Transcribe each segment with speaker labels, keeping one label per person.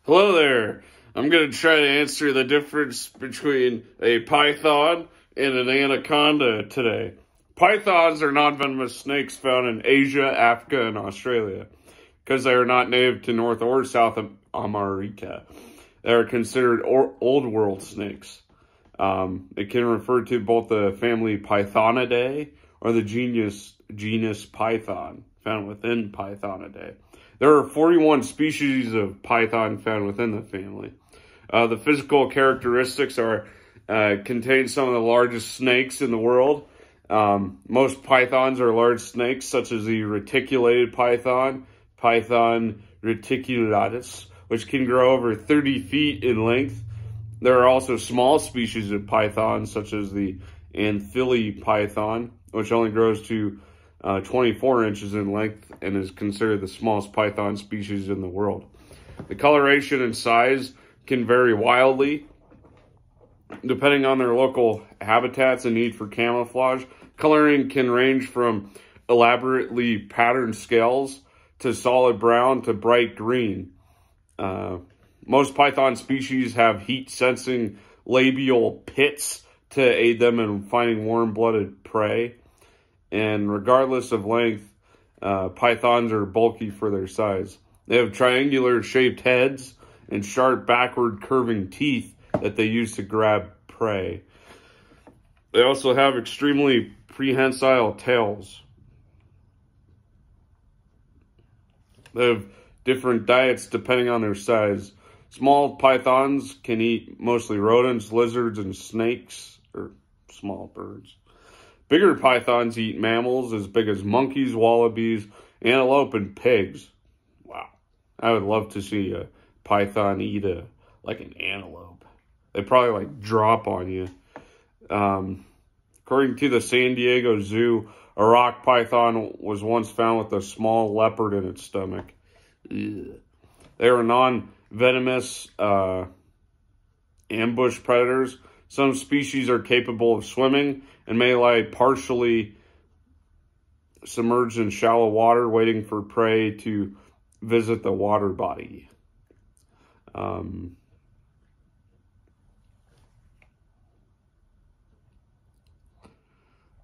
Speaker 1: Hello there. I'm going to try to answer the difference between a python and an anaconda today. Pythons are non-venomous snakes found in Asia, Africa, and Australia. Because they are not native to North or South America, they are considered old world snakes. It can refer to both the family Pythonidae or the genus Python, found within Pythonidae. There are 41 species of python found within the family. The physical characteristics contain some of the largest snakes in the world. Most pythons are large snakes, such as the reticulated python, Python reticulatus, which can grow over 30 feet in length. There are also small species of pythons, such as the Anthily python, which only grows to 24 inches in length and is considered the smallest python species in the world. The coloration and size can vary wildly, depending on their local habitats and need for camouflage. Coloring can range from elaborately patterned scales to solid brown to bright green. Most python species have heat-sensing labial pits to aid them in finding warm-blooded prey. And regardless of length, pythons are bulky for their size. They have triangular-shaped heads and sharp backward curving teeth that they use to grab prey. They also have extremely prehensile tails. They have different diets depending on their size. Small pythons can eat mostly rodents, lizards, and snakes, or small birds. Bigger pythons eat mammals as big as monkeys, wallabies, antelope, and pigs. Wow. I would love to see a python eat an antelope. They probably drop on you. According to the San Diego Zoo, a rock python was once found with a small leopard in its stomach. Ugh. They are non-venomous ambush predators. Some species are capable of swimming and may lie partially submerged in shallow water, waiting for prey to visit the water body.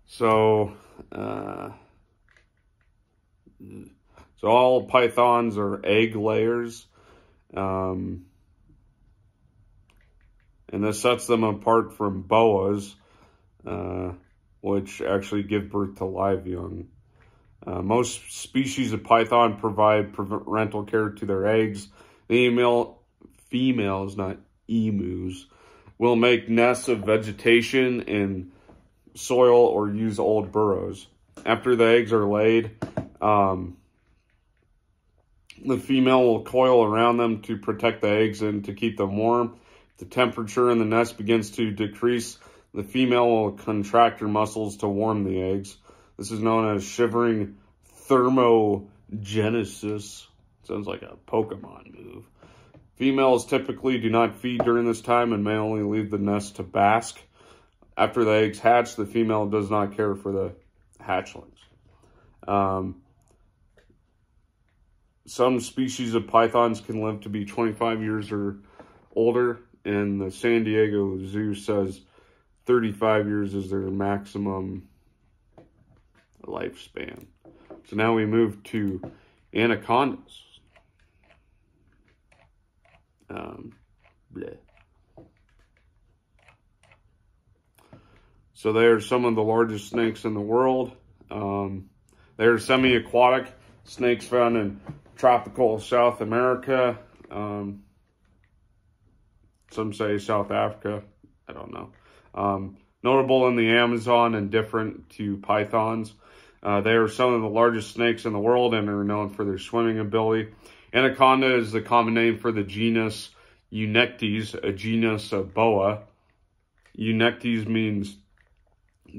Speaker 1: So all pythons are egg layers, and this sets them apart from boas, which actually give birth to live young. Most species of python provide parental care to their eggs. The females, not emus, will make nests of vegetation in soil or use old burrows. After the eggs are laid, the female will coil around them to protect the eggs and to keep them warm. If the temperature in the nest begins to decrease, the female will contract her muscles to warm the eggs. This is known as shivering thermogenesis. Sounds like a Pokemon move. Females typically do not feed during this time and may only leave the nest to bask. After the eggs hatch, the female does not care for the hatchlings. Some species of pythons can live to be 25 years or older, and the San Diego Zoo says 35 years is their maximum lifespan. So now we move to anacondas. So they are some of the largest snakes in the world. They are semi-aquatic snakes found in tropical South America. Some say South Africa. I don't know. Notable in the Amazon and different to pythons. They are some of the largest snakes in the world and are known for their swimming ability. Anaconda is the common name for the genus Eunectes, a genus of boa. Eunectes means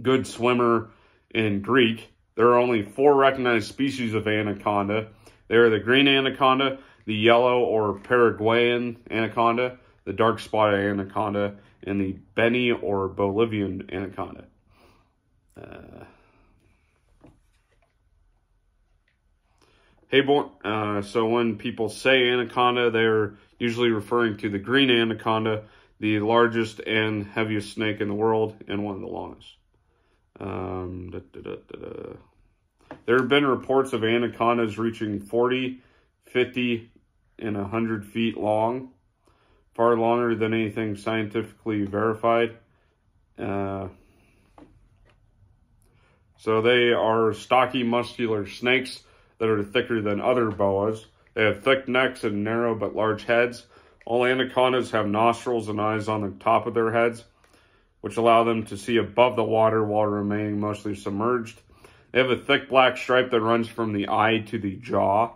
Speaker 1: good swimmer in Greek. There are only 4 recognized species of anaconda. They are the green anaconda, the yellow or Paraguayan anaconda, the dark spotted anaconda, and the Beni or Bolivian anaconda. So when people say anaconda, they're usually referring to the green anaconda, the largest and heaviest snake in the world and one of the longest. There have been reports of anacondas reaching 40, 50, and 100 feet long, far longer than anything scientifically verified. So they are stocky, muscular snakes that are thicker than other boas. They have thick necks and narrow but large heads. All anacondas have nostrils and eyes on the top of their heads, which allow them to see above the water while remaining mostly submerged. They have a thick black stripe that runs from the eye to the jaw.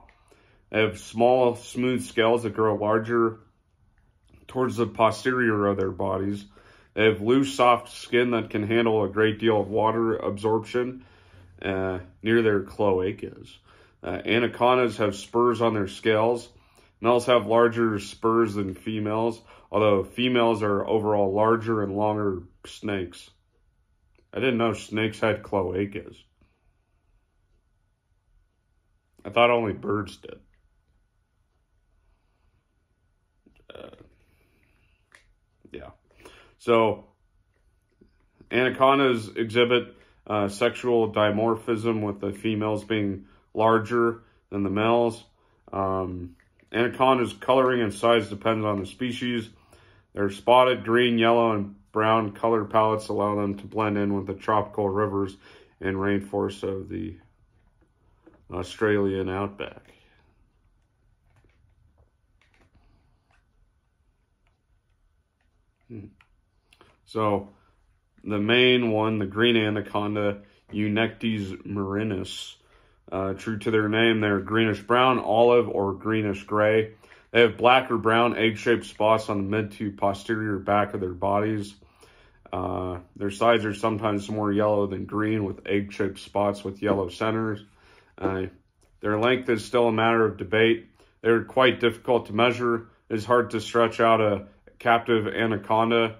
Speaker 1: They have small, smooth scales that grow larger towards the posterior of their bodies. They have loose, soft skin that can handle a great deal of water absorption near their cloacas. Anacondas have spurs on their scales. Males have larger spurs than females, although females are overall larger and longer snakes. I didn't know snakes had cloacas. I thought only birds did. Yeah. So, anacondas exhibit sexual dimorphism, with the females being larger than the males. Anacondas' coloring and size depends on the species. Their spotted, green, yellow, and brown color palettes allow them to blend in with the tropical rivers and rainforests of the Australian outback. So, the main one, the green anaconda, Eunectes marinus. True to their name, they're greenish-brown, olive, or greenish-gray. They have black or brown egg-shaped spots on the mid to posterior back of their bodies. Their sides are sometimes more yellow than green, with egg-shaped spots with yellow centers. Their length is still a matter of debate. They're quite difficult to measure. It's hard to stretch out a captive anaconda,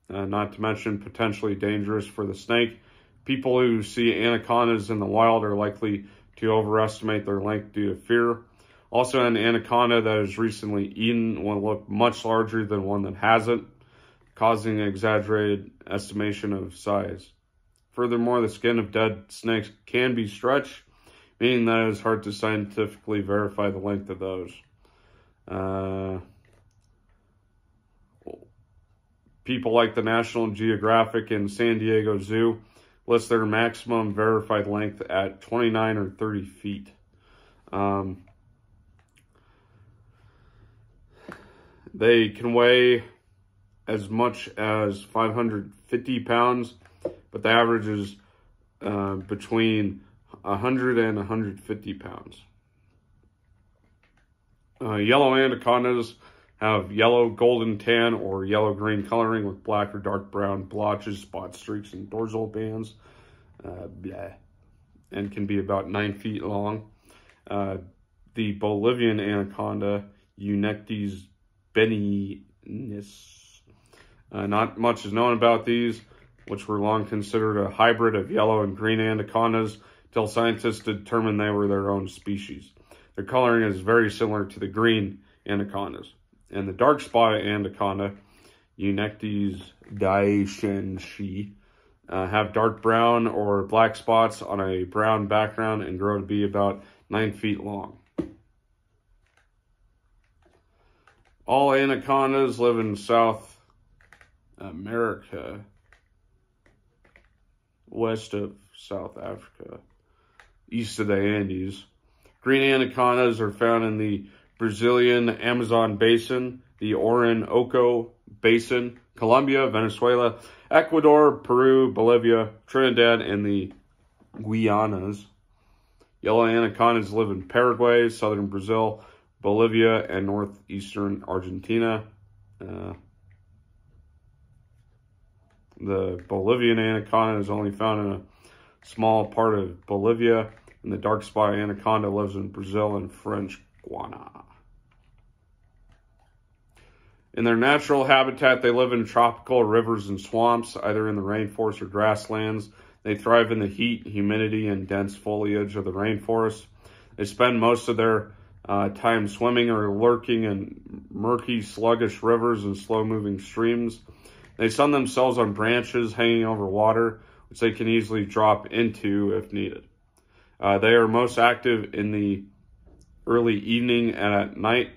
Speaker 1: not to mention potentially dangerous for the snake. People who see anacondas in the wild are likely to overestimate their length due to fear. Also, an anaconda that is recently eaten will look much larger than one that hasn't, causing an exaggerated estimation of size. Furthermore, the skin of dead snakes can be stretched, meaning that it is hard to scientifically verify the length of those. People like the National Geographic and San Diego Zoo list their maximum verified length at 29 or 30 feet. They can weigh as much as 550 pounds, but the average is between 100 and 150 pounds. Yellow anacondas have yellow, golden, tan, or yellow-green coloring with black or dark brown blotches, spots, streaks, and dorsal bands, and can be about 9 feet long. The Bolivian anaconda, Eunectes beninus. Not much is known about these, which were long considered a hybrid of yellow and green anacondas, until scientists determined they were their own species. Their coloring is very similar to the green anacondas. And the dark spotted anaconda, Eunectes daishenshi, have dark brown or black spots on a brown background and grow to be about 9 feet long. All anacondas live in South America, west of South Africa, east of the Andes. Green anacondas are found in the Brazilian Amazon Basin, the Orinoco Basin, Colombia, Venezuela, Ecuador, Peru, Bolivia, Trinidad, and the Guianas. Yellow anacondas live in Paraguay, southern Brazil, Bolivia, and northeastern Argentina. The Bolivian anaconda is only found in a small part of Bolivia, and the dark spot anaconda lives in Brazil and French Guiana. In their natural habitat, they live in tropical rivers and swamps, either in the rainforest or grasslands. They thrive in the heat, humidity, and dense foliage of the rainforest. They spend most of their time swimming or lurking in murky, sluggish rivers and slow-moving streams. They sun themselves on branches hanging over water, which they can easily drop into if needed. They are most active in the early evening and at night.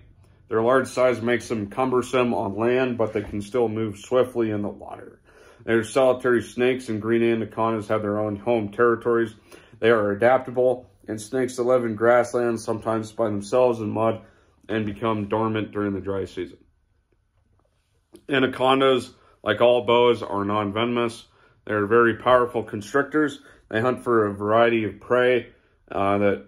Speaker 1: Their large size makes them cumbersome on land, but they can still move swiftly in the water. They are solitary snakes, and green anacondas have their own home territories. They are adaptable, and snakes that live in grasslands sometimes by themselves in mud and become dormant during the dry season. Anacondas, like all boas, are non-venomous. They are very powerful constrictors. They hunt for a variety of prey that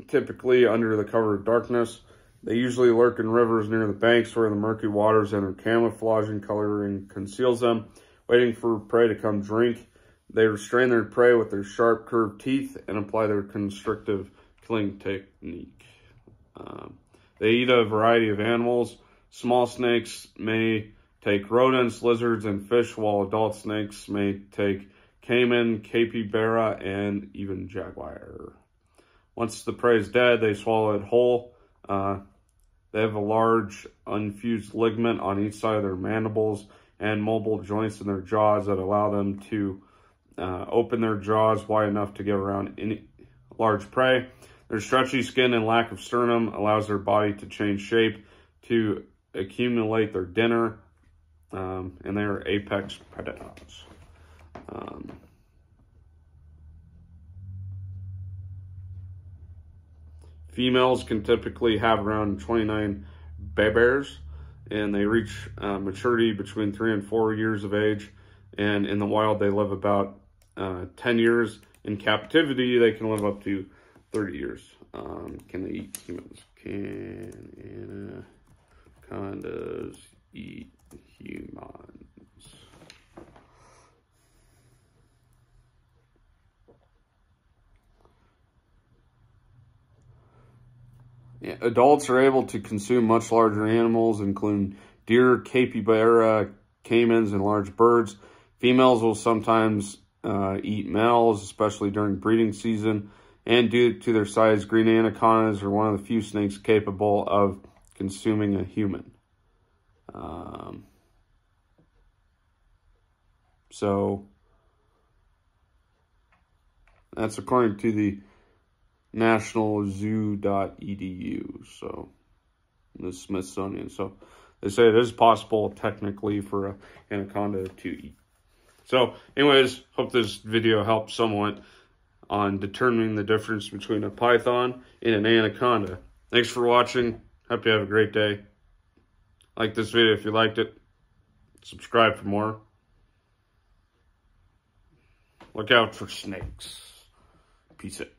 Speaker 1: typically under the cover of darkness. They usually lurk in rivers near the banks where the murky waters and their camouflaging coloring conceals them, waiting for prey to come drink. They restrain their prey with their sharp, curved teeth and apply their constrictive killing technique. They eat a variety of animals. Small snakes may take rodents, lizards, and fish, while adult snakes may take caiman, capybara, and even jaguar. Once the prey is dead, they swallow it whole. They have a large unfused ligament on each side of their mandibles and mobile joints in their jaws that allow them to open their jaws wide enough to get around any large prey. Their stretchy skin and lack of sternum allows their body to change shape to accumulate their dinner, and they are apex predators. Females can typically have around 29 bears, and they reach maturity between 3 and 4 years of age. And in the wild, they live about 10 years. In captivity, they can live up to 30 years. Can they eat humans? Can anacondas eat humans? Yeah, adults are able to consume much larger animals, including deer, capybara, caimans, and large birds. Females will sometimes eat males, especially during breeding season. And due to their size, green anacondas are one of the few snakes capable of consuming a human. So that's according to the nationalzoo.edu, so the Smithsonian. So they say it is possible technically for an anaconda to eat. So anyways, hope this video helps somewhat on determining the difference between a python and an anaconda. Thanks for watching. Hope you have a great day. Like this video if you liked it. Subscribe for more. Look out for snakes. Peace out.